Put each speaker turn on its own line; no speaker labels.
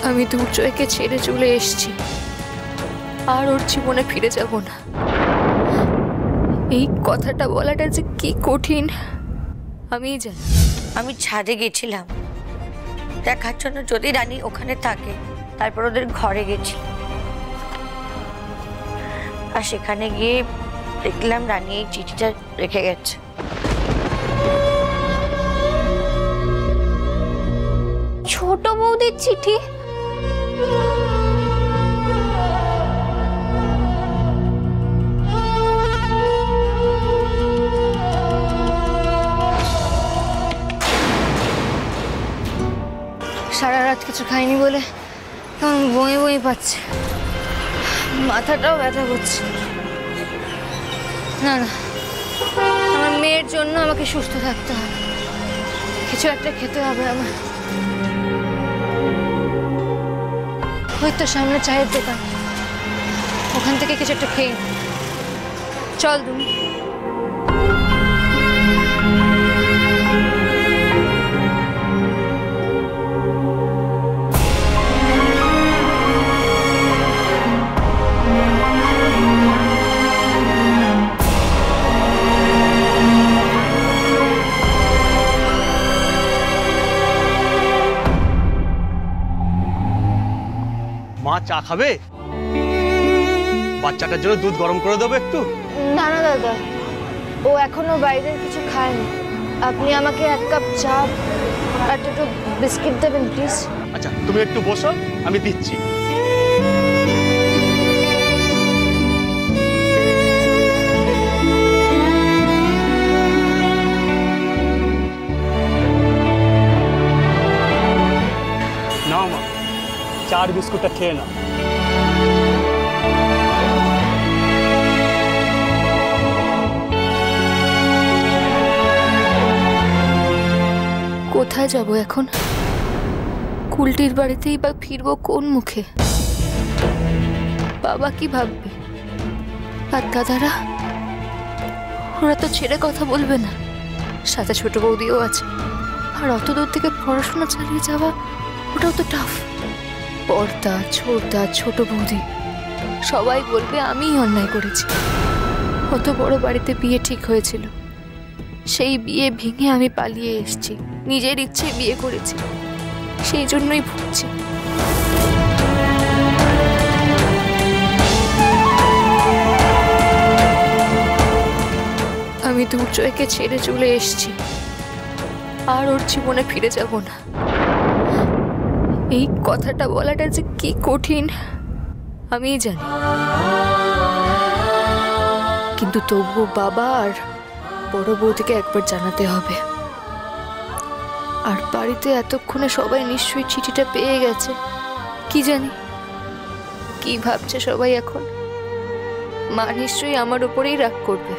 আমি দুর্জয়কে ছেড়ে চলে এসেছি, আর ওর জীবনে ফিরে যাব না। এই কথাটা বলাটা যে কি কঠিন আমিই জানি।
আমি ছাদে গেছিলাম দেখার জন্য যদি রানী ওখানে থাকে, তারপর ওদের ঘরে গেছি, আর সেখানে গিয়ে দেখলাম রানী এই চিঠিটা রেখে গেছে।
ছোট বৌদির চিঠি? সারা রাত কিছু খাইনি বলে কেমন বমি বমি পাচ্ছে, মাথাটাও ব্যথা করছে। না না, আমার মেয়ের জন্য আমাকে সুস্থ থাকতে হবে, কিছু একটা খেতে হবে আমার। হয়তো সামনে চায়ের দোকান, ওখান থেকে কিছু একটা খেয়ে চল তুমি।
মা চা খাবে? বাচ্চাটার জন্য দুধ গরম করে দেবো একটু?
না না দাদা, ও এখনো বাইরের কিছু খায়নি। আপনি আমাকে এক কাপ চা আর দুটো বিস্কিট দেবেন প্লিজ।
আচ্ছা তুমি একটু বসো, আমি দিচ্ছি। নাও মা, চার বিস্কুটটা খেয়ে নাও।
কোথায় যাব এখন? কুলটির বাড়িতেই বা ফিরবো কোন মুখে? বাবা কি ভাববে? আর দাদারা, ওরা তো ছেড়ে কথা বলবে না, সাথে ছোট বৌদিও আছে। আর অত দূর থেকে পড়াশোনা চালিয়ে যাওয়া, ওটাও তো টাফ। পর্দা, ছোটদা, ছোট বৌদি সবাই বলবে আমিই অন্যায় করেছি। অত বড় বাড়িতে বিয়ে ঠিক হয়েছিল, সেই বিয়ে ভেঙে আমি পালিয়ে এসেছি, নিজের ইচ্ছে বিয়ে করেছি, সেই জন্যই ভুগছি। আমি দুর্জয়কে ছেড়ে চলে এসেছি, আর ওর জীবনে ফিরে যাব না। এই কথাটা বলাটা যে কি কঠিন আমিই জানি, কিন্তু তবুও বাবা আর বড় বৌদিকে একবার জানাতে হবে। আর বাড়িতে এতক্ষণে সবাই নিশ্চয়ই চিঠিটা পেয়ে গেছে, কি জানি কি ভাবছে সবাই এখন। মা নিশ্চয়ই আমার উপরেই রাগ করবে।